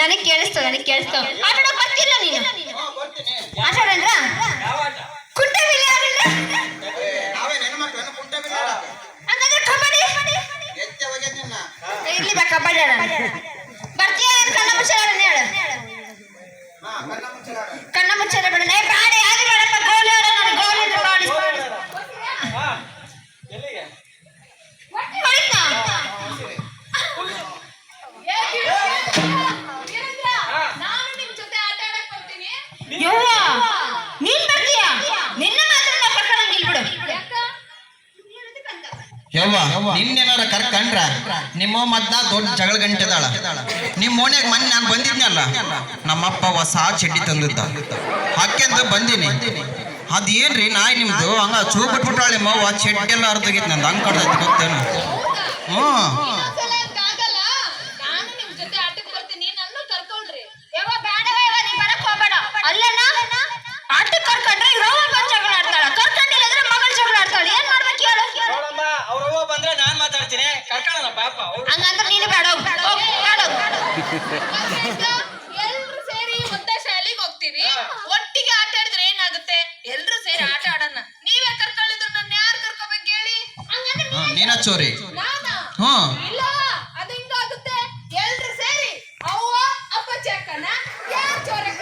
ನನಗೆ ಕೇಳಿಸ್ತಾವ ಆಟಾಡಕ್ ಬರ್ತಿಲ್ಲ ನೀನು ಆಟಾಡಂದ್ರ ಕುಂಟೆ ಬಿಲ್ಲೆ ಹಂಗಂದ್ರೆ ಕಬಡ್ಡಿ ಇರ್ಲಿ ಬಾ ಕಬಡ್ಡಿ ಆಡೋಣ ಬರ್ತೀಯ ಕಣ್ಣ ಮುಚ್ಚಾಡ ಹೇಳು ಕಣ್ಣ ಮುಚ್ಚಾಡ ಬೇಡ ಬೇಡ ಯಾರು ಬೇಡಪ್ಪ ಗೋಲಿ ಆಡೋ ನಾನು ಗೋಲಿ ಇದ್ರೆ ಬಾಡಿ ನೀನ್ ಬರ್ತೀಯ ನಿನ್ನ ಮಾತ್ರ ನಾ ಕರ್ಕೊಂಡಂಗಿಲ್ಲ ಬಿಡು ಯವ್ವ ನಿನ್ನೇನಾರ ಕರ್ಕಂಡ್ರ ನಿಮ್ಮ ಮದ್ದ ದೊಡ್ಡ ಜಗಳ ಗಂಟೆದಾಳ ನಿಮ್ಮ ಓಣ್ಯಾಗ ಮೊನ್ನೆ ನಾನು ಬಂದಿದ್ನಲ್ಲ ನಮ್ಮಪ್ಪ ಹೊಸ ಚಡ್ಡಿ ತಂದಿದ್ದ ಹಾಕ್ಯಂತ ಬಂದೀನಿ ಅದೇನ್ರಿ ನಾಯಿ ನಿಮ್ದು ಹಂಗ ಚೂ ಬಿಟ್ಬಿಟ್ಟಾಳೆ ಮವ್ವ ಚಡ್ಡಿ ಎಲ್ಲ ಅರ್ಧೋಗಿತ್ತು ನಂದು ಹಂಗ್ ಕಡ್ದೈತಿ ಗೊತ್ತೇನು ಹ್ಞೂ ಆಟಕ್ಕೆ ಕರ್ಕೊಂಡ್ರೆ ಇರೋವ ಬಂದು ಜಗಳ ಆಡ್ತಾಳ ಕರ್ಕೊಂಡಿಲ್ಲ ಅಂದ್ರೆ ಮಗಳ ಜಗಳ ಆಡ್ತಾಳ ಏನ್ ಮಾಡ್ಬೇಕು ಹೇಳು ಅವ್ರವ್ವ ಬಂದ್ರೆ ನಾನ್ ಮಾತಾಡ್ತೀನಿ ಕರ್ಕೊಳ್ಳೋಣ ಪಾಪ ಹಂಗಂದ್ರೆ ನೀನು ಬೇಡ ಎಲ್ರು ಸೇರಿ ಒಂದೇ ಶಾಲೆಗೆ ಹೋಗ್ತೀವಿ ಒಟ್ಟಿಗೆ ಆಟ ಆಡಿದ್ರೆ ಏನಾಗುತ್ತೆ ಎಲ್ರು ಸೇರಿ ಆಟ ಆಡೋಣ ನೀವೇ ಕರ್ಕೊಳ್ಳಿದ್ರು ನನ್ನ ಯಾರು ಕರ್ಕೋಬೇಕು ಹೇಳಿ ನೀನ ಚೋರಿ ಹ್ಮ್ ಇಲ್ಲ ಅದು ಹಿಂಗಾಗುತ್ತೆ ಎಲ್ರು ಸೇರಿ ಅವ್ವ ಅಪ್ಪ ಚೆಕ್ಕನ ಯಾರು ಚೋರಕ್ಕ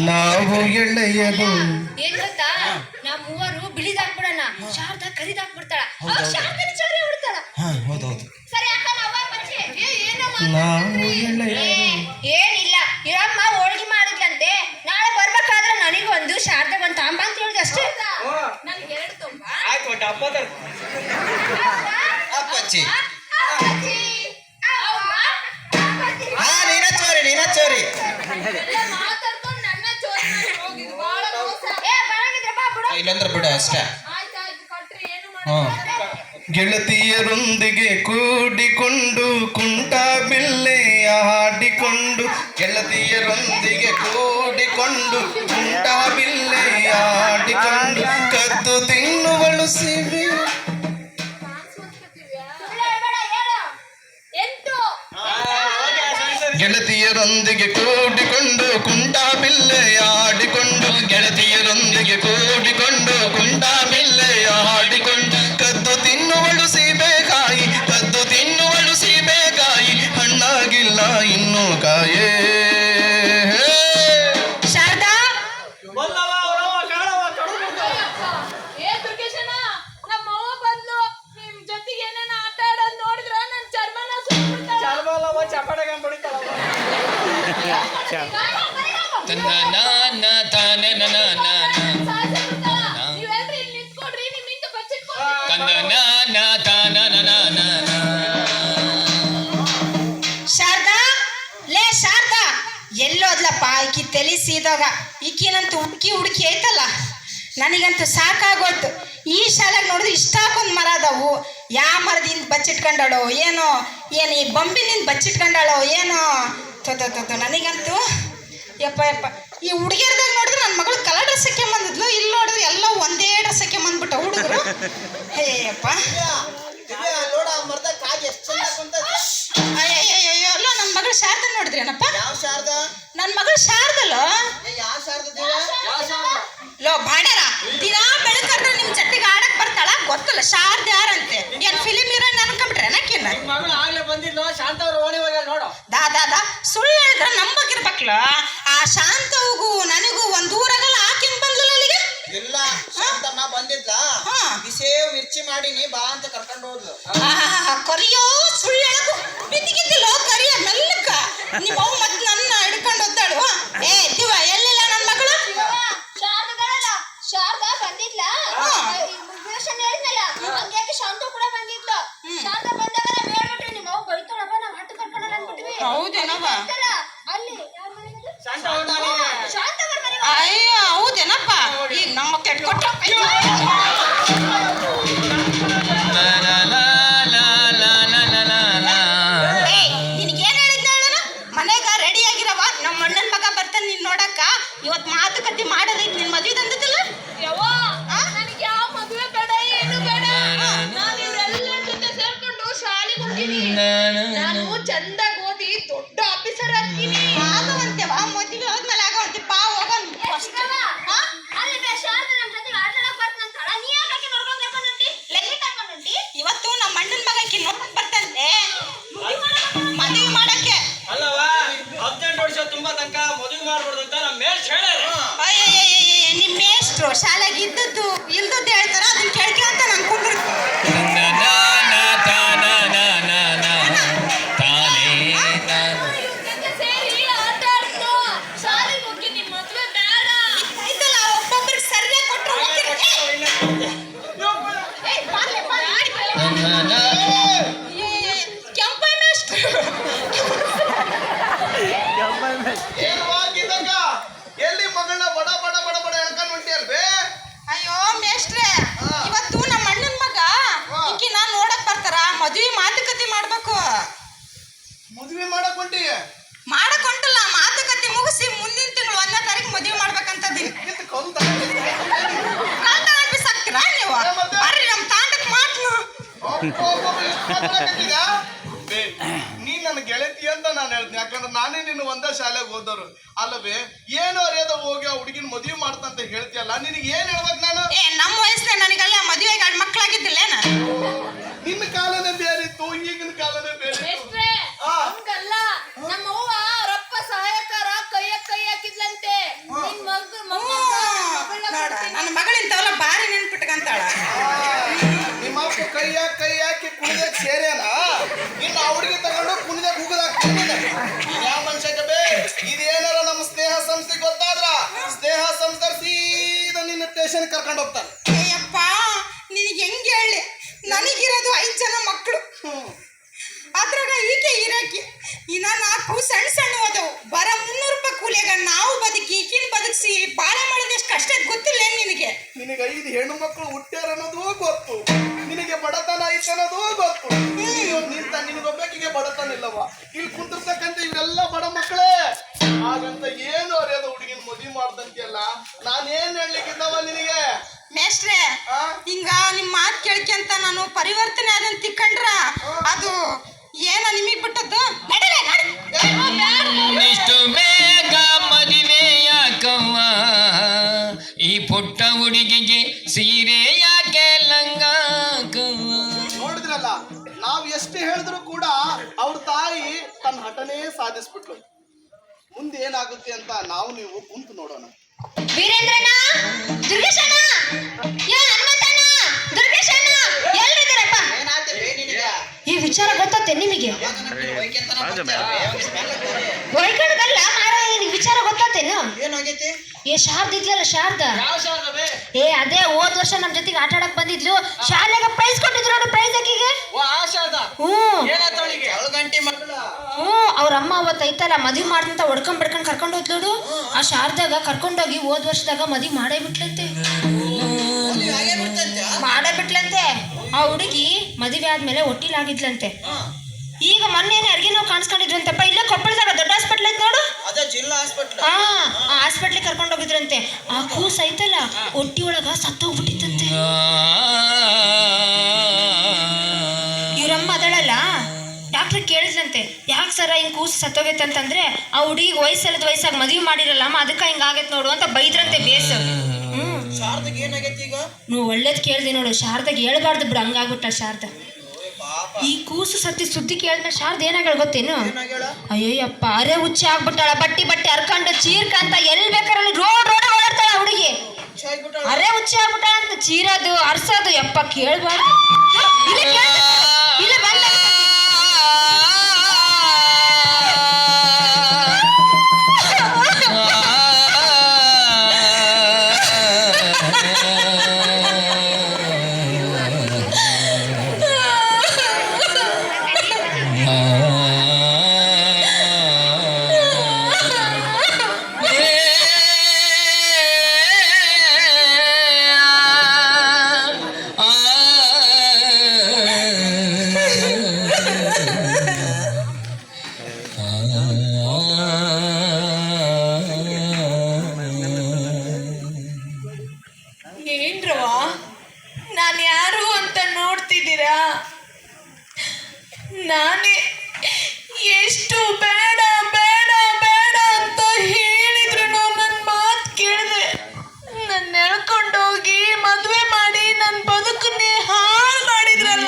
ನಾವು ಎಳ್ಳೆಯದು ಏನ್ ಗೊತ್ತಾ ನಾವ್ ಮೂವರು ಬಿಳಿದಾಕ್ಬಿಡೋಣ ಶಾರದಾ ಕರಿದಾಕ್ಬಿಡ್ತಾಳ ಶಾರದಾ ಚೋರಿ ಬಿಡ್ತಾಳ ಸರಿ ಅಕ್ಕ ಏನಿಲ್ಲ ಇರಮ್ಮ ಹೋಳಿಗೆ ಮಾಡಿದ್ಲಂತೆ ನಾಳೆ ಬರ್ಬೇಕಾದ್ರೆ ನನಗೊಂದು ಶಾರದಾಗ ಒಂದು ತಾಂಬ ಅಂತ ಹೇಳಿದೆ ಅಷ್ಟೇ ನನಗೆ 2 ತುಂಬ ಅಪ್ಪಚ್ಚಿ ನೀನ ಚೋರಿ ಮಾತಾಡ್ಕೊಂಡು ನನ್ನ ಚೋರಿ ಹೋಗಿದ್ದು ಬಹಳ ಮೋಸ ಇಲ್ಲಂದ್ರೆ ಬಿಡು ಅಷ್ಟೇ ಆಯ್ತಾಯ್ತು ಕಟ್ರಿ ಏನು ಮಾಡಿ ಗೆಳತಿಯರೊಂದಿಗೆ ಕೂಡಿಕೊಂಡು ಕುಂಟ ಬಿಲ್ಲೆ ಆಡಿಕೊಂಡು ಗೆಳತಿಯರೊಂದಿಗೆ ಕೂಡಿಕೊಂಡು ಕುಂಟ ಬಿಲ್ಲೆ ಆಡಿಕೊಂಡು ಕದ್ದು ತಿನ್ನುವಳು ಸಿಬಿ ಗೆಳತಿಯರೊಂದಿಗೆ ಕೂಡಿಕೊಂಡು ಕುಂಟ ಬಿಲ್ಲೆ ಆಡಿಕೊಂಡು ಗೆಳತಿಯರೊಂದಿಗೆ ಕೂಡಿಕೊಂಡು ಕುಂಟ ಬಿಲ್ಲೆ ಆಡಿಕೊಂಡು ಕದ್ದು ತಿನ್ನುವಳು ಸೀಬೆಕಾಯಿ ಕದ್ದು ತಿನ್ನುವಳು ಸೀಬೆಕಾಯಿ ಹಣ್ಣಾಗಿಲ್ಲ ಇನ್ನೂ ಕಾಯೇ ಶಾರದಾ ದುರ್ಗೇಶನ ನಮ್ಮ ಅವ್ವ ಬಂದ್ಲು ನಿಮ್ ಜೊತೆಗೆ ಏನೇನ ಆಟ ಆಡೋದ್ ನೋಡಿದ್ರ ನನ್ ಚರ್ಮನ ಚಪಾಟೆ ಬಡಿತಾಳ ಶಾರದಾ ಲೇ ಶಾರದಾ ಎಲ್ಲೋದ್ಲಪ್ಪ ಈಕಿ ತಲೆ ಸೀದಾಗ ಈಕಿನಂತೂ ಹುಡುಕಿ ಐತಲ್ಲ ನನಗಂತೂ ಸಾಕಾಗೋಯ್ತು ಈ ಶಾಲೆಗೆ ನೋಡಿದ್ರೆ ಇಷ್ಟಾಕೊಂದು ಮರ ಅದಾವು ಯಾವ ಮರದಿಂದ ಬಚ್ಚಿಟ್ಕೊಂಡಾಳೋ ಏನೋ ಏನು ಈ ಬೊಂಬಿನಿಂದ ಬಚ್ಚಿಟ್ಕೊಂಡಾಳೋ ಏನೋ ತೊತ್ತೊ ನನಗಂತೂ ಯಪ್ಪ ಈ ಹುಡುಗಿಯರ್ದಾಗ ನೋಡಿದ್ರೆ ನನ್ನ ಮಗಳು ಕಲರ್ ಡ್ರೆಸ್ ಹಾಕ್ಯಂಬಂದಿದ್ಲು ಇಲ್ಲಿ ನೋಡಿದ್ರೆ ಎಲ್ಲ ಒಂದೇ ಡ್ರೆಸ್ ಹಾಕ್ಯಂಬಂದ್ಬಿಟ್ಟ ಹುಡುಗರು ಹೇಯಪ್ಪ ಅಯ್ಯಯ್ಯೋ ಅಲ್ಲೋ ನನ್ನ ಮಗಳು ಶಾರದಾ ನೋಡಿದ್ರೇನಪ್ಪ ನನ್ನ ಮಗಳು ಶಾರದಲ್ಲೋ ಲೋ ಬಾಡ್ಯಾರ ದಿನಾ ಬೆಳಕಾದ್ರೆ ನಿಮ್ ಜೊತೆಗೆ ಆಡಕ್ ಬರ್ತಾಳ ಗೊತ್ತಲ್ಲ ಶಾರದಾ ಯಾರಂತೆ ಏನ್ ಫಿಲಿಮ್ ಹೀರೋಯಿನ್ ಅನ್ಕೊಂಡ್ರೆ ನಕ್ಕಿಲ್ಲ ದಾ ಸುಳ್ಳು ಹೇಳಿದ್ರೆ ನಂಬಕಿರ್ಬೇಕಲ್ಲ ಆ ಶಾಂತವ್ಗೂ ನನಗೂ ಒಂದ್ ಊರಾಗಲ್ಲ ಆಕಿನ್ ಬಂದ್ಲಲ್ಲ ಅಲ್ಲಿಗೆ ಇಲ್ಲ ಶಾಂತಮ್ಮ ಬಂದಿದ್ಲ ಬಿಸೇವ್ ಮಿರ್ಚಿ ಮಾಡೀನಿ ಬಾ ಅಂತ ಕರ್ಕೊಂಡು ಹೋದ್ಲು ಕರಿಯೋ ಸುಳ್ಳು ಹೇಳಕು ಬಿದ್ದಿಗಿದ್ದಿಲ್ಲೋ ಕರಿಯ ಮೆಲ್ಲಕ್ಕ ನಿಮ್ಮ ಅವ್ ಮತ್ ನನ್ನ ಹಿಡ್ಕೊಂಡು ಹೋದ್ದಾಳು ಏ ದಿವ ಎಲ್ಲಿಲ್ಲ ನನ್ನ ಮಗಳು ಶಾರದಾ ಬಂದಿದ್ಲ ಹೇಳಿದ್ನಲ್ಲ ಹಂಗಾಗಿ ಶಾಂತ ಕೂಡ ಬಂದಿದ್ಲು ಶಾಂತ ಬಂದಾಗ ನಾವ್ ಹೇಳ್ಬಿಟ್ರಿ ನಿಮ್ಮ ಅವ್ವ ಬೈತಾಳಪ್ಪ ನಾವ್ ಹಟ್ಟು ಕರ್ಕೊಂಡಲ್ಲ ಅಂದ್ಬಿಟ್ವಿ ಹೌದೇನವ ಅಲ್ಲಿ ಅಯ್ಯ ಹೌದೇನಪ್ಪ ಈಗ ನಮ್ಮ ಕೆಟ್ಕೊಟ್ಟ ನಿನಗೇನ್ ಹೇಳಿದ್ನ ಹೇಳೋಣ ಮನೆಗ ರೆಡಿ ಆಗಿರವ ನಮ್ಮ ಅಣ್ಣನ ಮಗ ಬರ್ತಾನೆ ನೀನ್ ನೋಡಕ್ಕ ಇವತ್ ಮಾತುಕತೆ ಮಾಡೋದೈತಿ ನಿನ್ ಮದ್ವೆ ತಂದಿದ್ದಲ್ಲ ನನಗೆ ಯಾವ ಮದುವೆ ಬೇಡ ಏನು ಬೇಡ ನಾನು ಇವರೆಲ್ಲರ ಜೊತೆ ಸೇರ್ಕೊಂಡು ಶಾಲೆಗೆ ಹೋಗ್ತೀನಿ ನಾನು ಚಂದಾಗಿ ಓದಿ ದೊಡ್ಡ ಕೆಂಪೈ ಮೇಷ್ಟ್ರು ಎಲ್ಲಿ ಮಗಳನ್ನ ಬಡ ಬಡ ಬಡ ಬಡ ಎಳ್ಕೊಂಡ್ ಹೊಂಟಿಯಲ್ವೇ? ಅಯ್ಯೋ ಮೇಷ್ಟ್ರೆ, ಇವತ್ತು ನಮ್ಮ ಅಣ್ಣನ ಮಗ ಈಕಿ ನಾನ್ ನೋಡಕ್ ಬರ್ತಾರ, ಮದ್ವಿ ಮಾತುಕತೆ ಮಾಡ್ಬೇಕು. ಮದ್ವೆ ಮಾಡಕ್ ಹೊಂಟಿ? ಮಾಡಕ್ ಹೊಂಟಲ್ಲ, ಮಾತುಕತೆ ಮುಗಿಸಿ ಮುಂದಿನ ತಿಂಗಳು 1ನೇ ತಾರೀಕು ಮದ್ವೆ ಮಾಡ್ಬೇಕಂತದೀನಿ. ಬಿಸಾಕ್ತೀರಾ ನೀವು? ಬರ್ರಿ ನಮ್ ತಾಂಡಕ್ ಮಾತ್ನು. ನೀನ್ ನನ್ನ ಗೆಳತಿ ಅಂತ ನಾನು ಹೇಳ್ತೀನಿ, ಯಾಕಂದ್ರೆ ನಾನೇ ನಿನ್ನ ಒಂದೇ ಶಾಲೆಗೆ ಹೋದವ್ರು ಅಲ್ಲವೇ. ಏನು ಅರಿಯದ ಹೋಗಿ ಆ ಹುಡುಗಿನ ಮದುವೆ ಮಾಡ್ತಂತ ಹೇಳ್ತೀಯಲ್ಲ, ನಿನಗೆ ಏನ್ ಹೇಳ್ಬೇಕು ನಾನು? ನಮ್ಮ ವಯಸ್ಸಿನ ನನಗೆಲ್ಲ ಮದುವೆಗೆ 2 ಮಕ್ಕಳಾಗಿದ್ದಿಲ್ಲೇನ? ನಿನ್ನ ಕಾಲನೇ ಬೇರೆ ಇತ್ತು, ಈಗಿನ ಕಾಲನೇ ಬೇರೆ ಇತ್ತು. ಮೇಷ್ಟ್ರೆ, ಹಂಗಲ್ಲ. ನಮ್ಮ ಅವ್ವ ಅವರಪ್ಪ ಸಹಾಯಕಾರ ಕೈ ಹಾಕಿದ್ಲಂತೆ. ನಿನ್ ನನ್ನ ಮಗಳಿಂತವಲ್ಲ ಬಾರಿ ನೆನ್ಪಿಟ್ಕಂತಾಳ. ನಿಮ್ಮ ಅಪ್ಪ ಕೈ ಹಾಕಿ ಕುಣಿದಾಗ ಸೇರ್ಯಾನ, ಇನ್ನು ಆ ಹುಡುಗಿ ತಗೊಂಡು ಕುಣಿದಾಗ ಹುಗದಾಕ್ತೀನಿ. ಯಾವ ಮನುಷ್ಯಕ್ಕೆ ಬೇ ಇದೇನಾರ ನಮ್ಮ ಸ್ನೇಹ ಸಂಸ್ಥೆ ಗೊತ್ತಾದ್ರ ಸ್ನೇಹ ಸಂಸ್ಥೆ ಸೀದಾ ನಿನ್ನ ಸ್ಟೇಷನ್ ಕರ್ಕೊಂಡು ಹೋಗ್ತಾನೆ. ಅಯ್ಯಪ್ಪ, ನಿನಗೆ ಹೆಂಗೆ ಹೇಳಿ, ನನಗಿರೋದು 5 ಜನ ಮಕ್ಕಳು. ಅದ್ರಾಗ ಈಕೆ ಇರಾಕಿ ಇನ್ನ 4 ಸಣ್ಣ ಹೋದವು. ಬರ 300 ರೂಪಾಯಿ ಕೂಲಿಯಾಗ ನಾವು ಬದುಕಿ ಈಕಿನ ಬದುಕಿಸಿ ಬಾಳೆ ಮಾಡೋದು ಎಷ್ಟು ಕಷ್ಟ ಗೊತ್ತಿಲ್ಲ ನಿನಗೆ. ನಿನಗೆ 5 ಹೆಣ್ಣು ಮಕ್ಕಳು ಹುಟ್ಟ್ಯಾರ ಅನ್ನೋದು ಗೊತ್ತು, ನಿನಗೆ ಬಡತನ ಐತೆ ಅನ್ನೋದು ಗೊತ್ತು. ನಿನಗೊಬ್ಬಕಿಗೆ ಬಡತನ ಇಲ್ಲವ, ಇಲ್ಲಿ ಕುಂತಿರ್ತಕ್ಕಂಥ ಇವೆಲ್ಲ ಬಡ ಮಕ್ಕಳೇ. ಹಾಗಂತ ಏನು ಅರಿಯದ ಹುಡುಗಿನ ಮದುವೆ ಮಾಡ್ದಂತೆಲ್ಲ ನಾನೇನ್ ಹೇಳಲಿಕ್ಕಿದ್ದವ ನಿನಗೆ? ಮೇಷ್ಟ್ರೆ, ಹಿಂಗ ನಿಮ್ ಮಾತು ಕೇಳ್ಕೊಂತ ನಾನು ಪರಿವರ್ತನೆ ಆದಂತ ತಿಕ್ಕಂಡ್ರ ಅದು ಏನ ನಿಮಗ್ ಬಿಟ್ಟದ್ದು? ಇಷ್ಟು ಬೇಗ ಮದುವೆ ಯಾಕವ್ವ, ಈ ಪುಟ್ಟ ಹುಡುಗಿಗೆ ಸೀರೆ ಯಾಕೆ ಲಂಗಾಕವ್ವ. ನೋಡಿದ್ರಲ್ಲ, ನಾವ್ ಎಷ್ಟು ಹೇಳಿದ್ರು ಕೂಡ ಅವ್ರ ತಾಯಿ ತನ್ನ ಹಠನೇ ಸಾಧಿಸ್ಬಿಟ್ಲು. ಮುಂದೆ ಏನಾಗುತ್ತೆ ಅಂತ ನಾವು ನೀವು ಕುಂತು ನೋಡೋಣ. ವೀರೇಂದ್ರಣ್ಣ, ದುರ್ಗೇಶಣ್ಣ, ಹನುಮಂತಣ್ಣ, ದುರ್ಗೇಶಣ್ಣ, ಎಲ್ಲಿದ್ದೀರಪ್ಪ? ಈ ವಿಚಾರ ಗೊತ್ತತ್ತೆ ನಿಮಗೆ? ವೈಕಣದಲ್ಲ ಮಾರಾಯ, ನಿನಗೆ ವಿಚಾರ ಗೊತ್ತತ್ತೇನು? ಏನಾಗೈತಿ? ಏ ಶಾರದಾ ಇದ್ಲಲ್ಲ, ಶಾರದಾ. ಏ ಅದೇ ಹೋದ ವರ್ಷ ನಮ್ ಜೊತೆಗೆ ಆಟ ಆಡಕ್ ಬಂದಿದ್ಲು, ಶಾಲೆಗೆ ಪ್ರೈಸ್ ಕೊಟ್ಟಿದ್ರು ನೋಡು, ಪ್ರೈಸ್ ಆಕಿಗೆ. ಅವ್ರ ಅಮ್ಮ ಅವತ್ತು ಐತಲ್ಲ ಮದ್ವಿ ಮಾಡ್ದಂತ ಹೊಡ್ಕೊಂಡ್ ಬಡ್ಕೊಂಡ್ ಕರ್ಕೊಂಡು ಹೋದ್ಲು. ಆ ಶಾರದಾಗ ಕರ್ಕೊಂಡೋಗಿ ಹೋದ್ ವರ್ಷದಾಗ ಮದ್ವಿ ಮಾಡೇ ಬಿಟ್ಲಂತೆ. ಮಾಡೇ ಬಿಟ್ಲಂತೆ. ಆ ಹುಡುಗಿ ಮದುವೆ ಆದ್ಮೇಲೆ ಹೊಟ್ಟಿಲಾಗಿದ್ಲಂತೆ. ಈಗ ಮೊನ್ನೆ ಅರ್ಗಿ ನಾವು ಕಾಣಿಸ್ಕೊಂಡಿದ್ರಂತಪ್ಪ, ಇಲ್ಲೇ ಕೊಪ್ಪಳದಾಗ ದೊಡ್ಡ ಹಾಸ್ಪಿಟ್ಲ್ ಐತ್ ನೋಡು, ಆ ಹಾಸ್ಪಿಟ್ಲಿಗೆ ಕರ್ಕೊಂಡು ಹೋಗಿದ್ರಂತೆ. ಆ ಕೂಸ್ ಐತಲ್ಲ ಹೊಟ್ಟಿ ಒಳಗ ಸತ್ತೋಗ್ಬಿಟ್ಟಿತ್ತಂತೆ. ಇವ್ರಮ್ಮ ಅದಳಲ್ಲ, ಡಾಕ್ಟ್ರ್ ಕೇಳಿದ್ರಂತೆ, ಯಾಕೆ ಸರ ಹಿಂಗೆ ಕೂಸು ಸತ್ತೋಗೈತೆ ಅಂತಂದ್ರೆ, ಆ ಹುಡುಗಿಗೆ ವಯಸ್ಸಲ್ಲದ ವಯಸ್ಸಾಗಿ ಮದುವೆ ಮಾಡಿರಲ್ಲಮ್ಮ, ಅದಕ್ಕೆ ಹಿಂಗೆ ಆಗೈತೆ ನೋಡು ಅಂತ ಬೈದ್ರಂತೆ ಬೇಸ್. ಶಾರದಾಗೆ ಏನಾಗೈತಿ ಈಗ? ನೀವು ಒಳ್ಳೇದು ಕೇಳ್ದಿ ನೋಡು, ಶಾರದಾಗೆ ಹೇಳ್ಬಾರ್ದು ಬಿಡು, ಹಂಗಾಗ್ಬಿಟ್ಟ ಶಾರದಾ. ಈ ಕೂಸು ಸತ್ತಿ ಸುದ್ದಿ ಕೇಳಿದ್ರೆ ಶಾರದಾ ಏನಾಗ ಗೊತ್ತೇನು? ಅಯ್ಯಯ್ಯಪ್ಪ, ಅರೆ ಹುಚ್ಚಿ ಆಗ್ಬಿಟ್ಟಾಳ, ಬಟ್ಟಿ ಹರ್ಕೊಂಡು ಚೀರ್ಕಂತ ಎಲ್ಲಿ ಬೇಕಾರಲ್ಲಿ ರೋಡ್ ಓಡಾಡ್ತಾಳ ಹುಡುಗಿ. ಅರೆ ಹುಚ್ಚಿ ಆಗ್ಬಿಟ್ಟಾಳ ಅಂತ ಚೀರೋದು ಅರ್ಸೋದು, ಯಪ್ಪ ಕೇಳ್ಬಾರ್ದು. ಇಲ್ಲ ಬಂದ ಏನ್ರವಾ, ನಾನು ಯಾರು ಅಂತ ನೋಡ್ತಿದ್ದೀರಾ? ನಾನೇ ಎಷ್ಟು ಬೇಡ ಬೇಡ ಬೇಡ ಅಂತ ಹೇಳಿದ್ರು ನನ್ನ ಮಾತು ಕೇಳಿದೆ. ನನ್ನ ಎಳ್ಕೊಂಡೋಗಿ ಮದುವೆ ಮಾಡಿ ನನ್ನ ಬದುಕನ್ನೇ ಹಾಳು ಮಾಡಿದ್ರಲ್ಲ.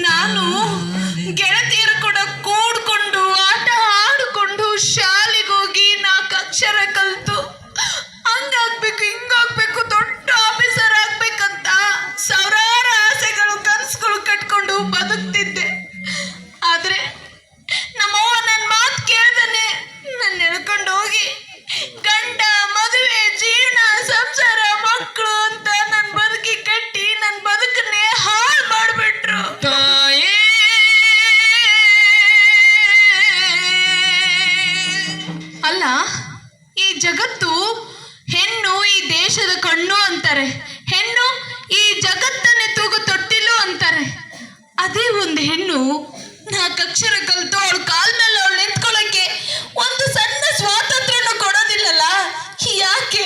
ನಾನು ಗೆಳತಿಯರು ಕೂಡ ಕೂಡ್ಕೊಂಡು ಆಟ ಆಡಿಕೊಂಡು ಶಾಲೆಗೆ ಹೋಗಿ 4 ಅಕ್ಷರ ಕಲಿತು ಹಂಗಾಗ್ಬೇಕು ಹಿಂಗಾಗ್ಬೇಕು ದೊಡ್ಡ ಆಫೀಸರ್ ಆಗ್ಬೇಕಂತ ಸಾವಿರಾರು ಆಸೆಗಳು ಕನಸುಗಳು ಕಟ್ಕೊಂಡು ಆದ್ರೆ ನಮ್ಮವ್ವ ನನ್ನ ಮಾತು ಕೇಳ್ದಾನೆ ನನ್ನ ಎಳ್ಕೊಂಡು ಹೋಗಿ ಗಂಡ ಮದುವೆ ಜೀವನ ಸಂಸಾರ ಮಕ್ಕಳು ಅಂತ ನನ್ನ ಬದುಕಿ ಕಟ್ಟಿ ನನ್ನ ಬದುಕನ್ನೇ ಹಾಳು ಮಾಡಿಬಿಟ್ರು. ತಾಯಿ ಅಲ್ಲ, ಈ ಜಗತ್ತು ಹೆಣ್ಣು ಈ ದೇಶದ ಕಣ್ಣು ಅಂತಾರೆ, ಹೆಣ್ಣು ಈ ಜಗತ್ತನ್ನೇ ತೂಗು ತೊಟ್ಟಿಲು ಅಂತಾರೆ. ಅದೇ ಒಂದು ಹೆಣ್ಣು 4 ಅಕ್ಷರ ಕಲಿತು ಅವಳ ಕಾಲ ಮೇಲೆ ಅವಳು ನಿಂತ್ಕೊಳ್ಳೋಕೆ ಒಂದು ಸಣ್ಣ ಸ್ವಾತಂತ್ರ್ಯನೂ ಕೊಡೋದಿಲ್ಲಲ್ಲ, ಯಾಕೆ?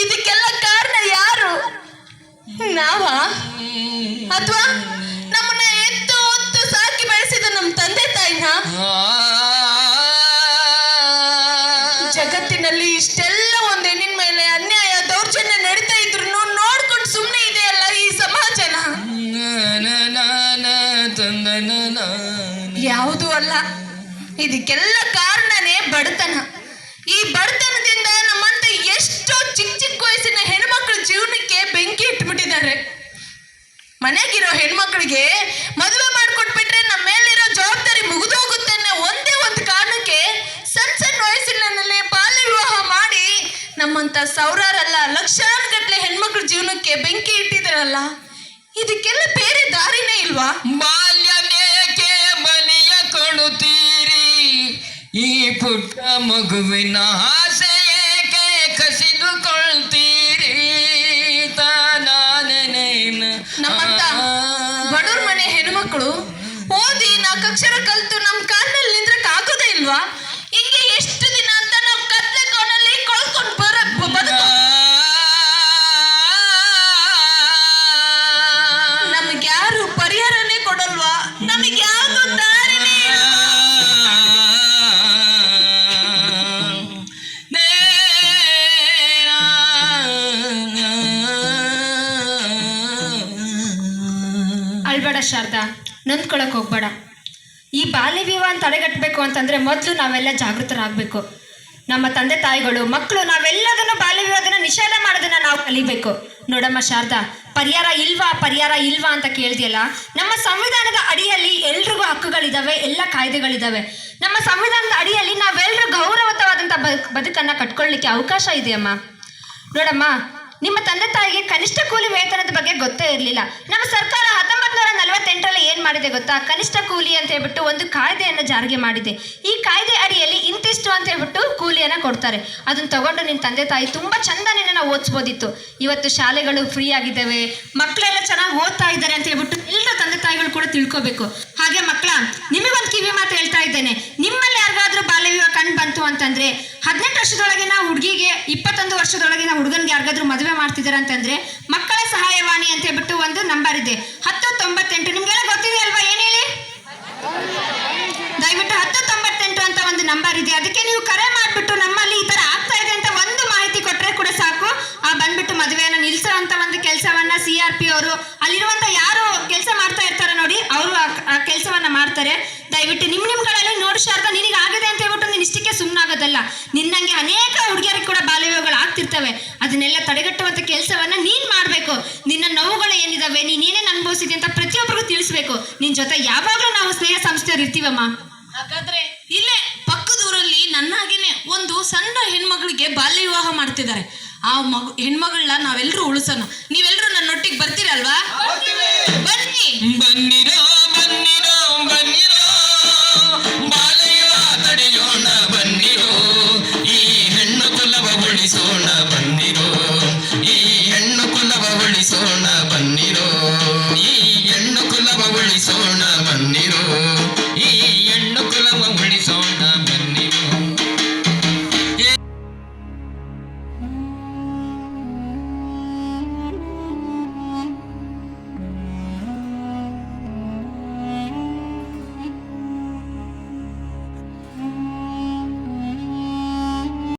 ಇದಕ್ಕೆಲ್ಲ ಕಾರಣ ಯಾರು? ನಾವಾ? ಅಥವಾ ನಮ್ಮನ್ನ ಎತ್ತು ಹೊತ್ತು ಸಾಕಿ ಬೆಳೆಸಿದ ನಮ್ಮ ತಂದೆ ತಾಯಿನ? ಜಗತ್ತಿನಲ್ಲಿ ಇಷ್ಟೆಲ್ಲ ಒಂದು ಹೆಣ್ಣಿನ ಮೇಲೆ ಅನ್ಯಾಯ ದೌರ್ಜನ್ಯ ನಡೀತಾ ಇದ್ರು ನೋಡ್ಕೊಂಡು ಸುಮ್ಮನೆ ಇದೆಯಲ್ಲ ಈ ಸಮಾಜನ? ಯಾವುದೂ ಅಲ್ಲ, ಇದಕ್ಕೆಲ್ಲ ಕಾರಣನೇ ಬಡತನ. ಈ ಬಡತನದಿಂದ ನಮ್ಮಂತ ಎಷ್ಟೋ ಚಿಕ್ಕ ಚಿಕ್ಕ ವಯಸ್ಸಿನ ಹೆಣ್ಮಕ್ಳ ಜೀವನಕ್ಕೆ ಬೆಂಕಿ ಇಟ್ಬಿಟ್ಟಿದ್ದಾರೆ. ಮನೆಗಿರೋ ಹೆಣ್ಮಕ್ಳಿಗೆ ಮದುವೆ ಮಾಡ್ಕೊಟ್ಬಿಟ್ರೆ ನಮ್ಮ ಮೇಲಿರೋ ಜವಾಬ್ದಾರಿ ಮುಗಿದೋಗುತ್ತೆ ಅನ್ನೋ ಒಂದೇ ಒಂದು ಕಾರಣಕ್ಕೆ ಸಣ್ಣ ಸಣ್ಣ ವಯಸ್ಸಿನಲ್ಲಿ ಬಾಲ್ಯ ವಿವಾಹ ಮಾಡಿ ನಮ್ಮಂತ ಸಾವಿರಾರಲ್ಲ ಲಕ್ಷಾನುಗಟ್ಲೆ ಹೆಣ್ಮಕ್ಳ ಜೀವನಕ್ಕೆ ಬೆಂಕಿ ಇಟ್ಟಿದಾರಲ್ಲ, ಇದಕ್ಕೆಲ್ಲ ಬೇರೆ ದಾರಿನೇ ಇಲ್ವಾ? ಬಾಲ್ಯನೇಕೆ ಬಲಿಯ ಕೊಡುತ್ತೀರಿ, ಈ ಪುಟ್ಟ ಮಗುವಿನ ಆಸೆ ಏಕೆ ಕಸಿದುಕೊಳ್ತೀರಿ? ನಮ್ಮಂತ ಬಡವ್ರ ಮನೆ ಹೆಣ್ಮಕ್ಳು ಓದಿ 4 ಅಕ್ಷರ ಕಲ್ತು ನಮ್ಮ ಕಾಲಲ್ಲಿ ನಿಂದ್ರಕ್ ಆಗೋದೇ ಇಲ್ವಾ? ಹಿಂಗೆ ಎಷ್ಟು ದಿನ ಅಂತ ನಾವು ಕತ್ಲೆ ಕೋಣಲ್ಲಿ ಕಳ್ಕೊಂಡು ಬದುಕು. ನಮ್ಗೆ ಯಾರು ಪರಿಹಾರನೇ ಕೊಡಲ್ವಾ? ನಮಗೆ ಯಾವ್ದು ದಾರಿನೇ ಇಲ್ಲ. ಅಳ್ಬೇಡ ಶಾರದಾ, ನೊಂದ್ಕೊಳಕ್ ಹೋಗ್ಬೇಡ. ಈ ಬಾಲ್ಯ ವಿವಾಹ ತಡೆಗಟ್ಟಬೇಕು ಅಂತಂದ್ರೆ ಮೊದಲು ನಾವೆಲ್ಲ ಜಾಗೃತರಾಗಬೇಕು. ನಮ್ಮ ತಂದೆ ತಾಯಿಗಳು ಮಕ್ಕಳು ನಾವೆಲ್ಲದನ್ನು ಬಾಲ್ಯ ವಿವಾಹನ ನಿಷೇಧ ಮಾಡೋದನ್ನ ನಾವು ಕಲಿಬೇಕು. ನೋಡಮ್ಮ ಶಾರದಾ, ಪರಿಹಾರ ಇಲ್ವಾ ಅಂತ ಕೇಳ್ದಿಯಲ್ಲ, ನಮ್ಮ ಸಂವಿಧಾನದ ಅಡಿಯಲ್ಲಿ ಎಲ್ರಿಗೂ ಹಕ್ಕುಗಳಿದಾವೆ, ಎಲ್ಲ ಕಾಯ್ದೆಗಳಿದಾವೆ. ನಮ್ಮ ಸಂವಿಧಾನದ ಅಡಿಯಲ್ಲಿ ನಾವೆಲ್ಲರೂ ಗೌರವಯುತವಾದಂಥ ಬದುಕನ್ನು ಕಟ್ಕೊಳ್ಳಿಕ್ಕೆ ಅವಕಾಶ ಇದೆಯಮ್ಮ. ನೋಡಮ್ಮ, ನಿಮ್ಮ ತಂದೆ ತಾಯಿಗೆ ಕನಿಷ್ಠ ಕೂಲಿ ವೇತನದ ಬಗ್ಗೆ ಗೊತ್ತೇ ಇರಲಿಲ್ಲ. ನಮ್ಮ ಸರ್ಕಾರ 1948ರಲ್ಲಿ ಏನು ಮಾಡಿದೆ ಗೊತ್ತಾ? ಕನಿಷ್ಠ ಕೂಲಿ ಅಂತ ಹೇಳ್ಬಿಟ್ಟು ಒಂದು ಕಾಯ್ದೆಯನ್ನು ಜಾರಿಗೆ ಮಾಡಿದೆ. ಈ ಕಾಯ್ದೆ ಅಡಿಯಲ್ಲಿ ಇಂತಿಷ್ಟು ಅಂತ ಹೇಳ್ಬಿಟ್ಟು ಕೂಲಿಯನ್ನು ಕೊಡ್ತಾರೆ. ಅದನ್ನು ತಗೊಂಡು ನಿನ್ನ ತಂದೆ ತಾಯಿ ತುಂಬ ಚಂದ ನಿನ್ನನ್ನು ಓದಿಸ್ಬೋದಿತ್ತು. ಇವತ್ತು ಶಾಲೆಗಳು ಫ್ರೀ ಆಗಿದ್ದಾವೆ, ಮಕ್ಕಳೆಲ್ಲ ಚೆನ್ನಾಗಿ ಓದ್ತಾ ಇದ್ದಾರೆ ಅಂತ ಹೇಳ್ಬಿಟ್ಟು ಎಲ್ಲರ ತಂದೆ ತಾಯಿಗಳು ಕೂಡ ತಿಳ್ಕೊಬೇಕು. ಹಾಗೆ ಮಕ್ಕಳ, ನಿಮಗೊಂದು ಕಿವಿ ಮಾತು ಹೇಳ್ತಾ ಇದ್ದೇನೆ. ನಿಮ್ಮಲ್ಲಿ ಯಾರಿಗಾದ್ರೂ ಬಾಲ್ಯ ವಿವಾಹ ಕಂಡು ಬಂತು ಅಂತಂದ್ರೆ 18 ವರ್ಷದೊಳಗಿನ ಹುಡುಗಿಗೆ 21 ವರ್ಷದೊಳಗಿನ ಹುಡುಗನಿಗೆ ಯಾರಿಗಾದ್ರೂ ಮದುವೆ ಮಾಡ್ತಿದ್ದಾರೆ ಅಂತಂದ್ರೆ ಮಕ್ಕಳ ಸಹಾಯವಾಣಿ ಅಂತ ಹೇಳ್ಬಿಟ್ಟು ಒಂದು ನಂಬರ್ ಇದೆ, 1098. ನಿಮ್ಗೆಲ್ಲ ಗೊತ್ತಿದೆ ಅಲ್ವಾ? ಏನ್ ಹೇಳಿ? ದಯವಿಟ್ಟು 1098 ಅಂತ ಒಂದು ನಂಬರ್ ಇದೆ. ಅದಕ್ಕೆ ನೀವು ಕರೆ ಮಾಡಿಬಿಟ್ಟು ನಮ್ಮಲ್ಲಿ ಈ ತರ ಆಗ್ತಾ ಇದೆ ಅಂತ ಒಂದು ಮಾಹಿತಿ ಕೊಟ್ಟರೆ ಕೂಡ ಸಾಕು. ಬಂದ್ಬಿಟ್ಟು ಮದುವೆಯನ್ನು ನಿಲ್ಲಿಸೋ ಅಂತ ಒಂದು ಕೆಲಸವನ್ನ CRP ಅವರು, ಅಲ್ಲಿರುವಂತ ಯಾರು ಕೆಲಸ ಮಾಡ್ತಾ ಇರ್ತಾರೆ ನೋಡಿ, ಅವರು ಆ ಕೆಲಸವನ್ನ ಮಾಡ್ತಾರೆ. ದಯವಿಟ್ಟು ನಿಮ್ಗಳಲ್ಲಿ ನೋಡಿ ಶಾರದಾ, ನಿನಗೆ ಆಗಿದೆ ಅಂತ ಹೇಳ್ಬಿಟ್ಟು ನೀನು ಇಷ್ಟಕ್ಕೆ ಸುಮ್ಮನಾಗೋದಲ್ಲ. ನಿನ್ನಂಗೆ ಅನೇಕ ಹುಡುಗಿಯರಿಗೆ ಕೂಡ ಬಾಲ್ಯ ವಿವಾಹಗಳು ಆಗ್ತಿರ್ತವೆ. ಅದನ್ನೆಲ್ಲ ತಡೆಗಟ್ಟುವಂತ ಕೆಲಸವನ್ನ ನೀನ್ ಮಾಡ್ಬೇಕು. ನಿನ್ನ ನೋವುಗಳು ಏನಿದಾವೆ, ನೀನೇನೇನು ಅನುಭವಿಸಿದೆ ಅಂತ ಪ್ರತಿಯೊಬ್ಬರಿಗೂ ತಿಳಿಸ್ಬೇಕು. ನಿನ್ ಜೊತೆ ಯಾವಾಗಲೂ ನಾವು ಸ್ನೇಹ ಸಂಸ್ಥೆಯವರು ಇರ್ತೀವಮ್ಮ. ಹಾಗಾದ್ರೆ ಇಲ್ಲೇ ಪಕ್ಕದ ಊರಲ್ಲಿ ನನ್ನಾಗೇನೆ ಒಂದು ಸಣ್ಣ ಹೆಣ್ಮಗಳಿಗೆ ಬಾಲ್ಯ ವಿವಾಹ ಮಾಡ್ತಿದ್ದಾರೆ. ಆ ಹೆಣ್ಮಗಳನ್ನ ನಾವೆಲ್ಲರೂ ಉಳಿಸೋಣ. ನೀವೆಲ್ಲರೂ ನನ್ನೊಟ್ಟಿಗೆ ಬರ್ತೀರಲ್ವಾ? ಬನ್ನಿ. ಬನ್ನಿರೋ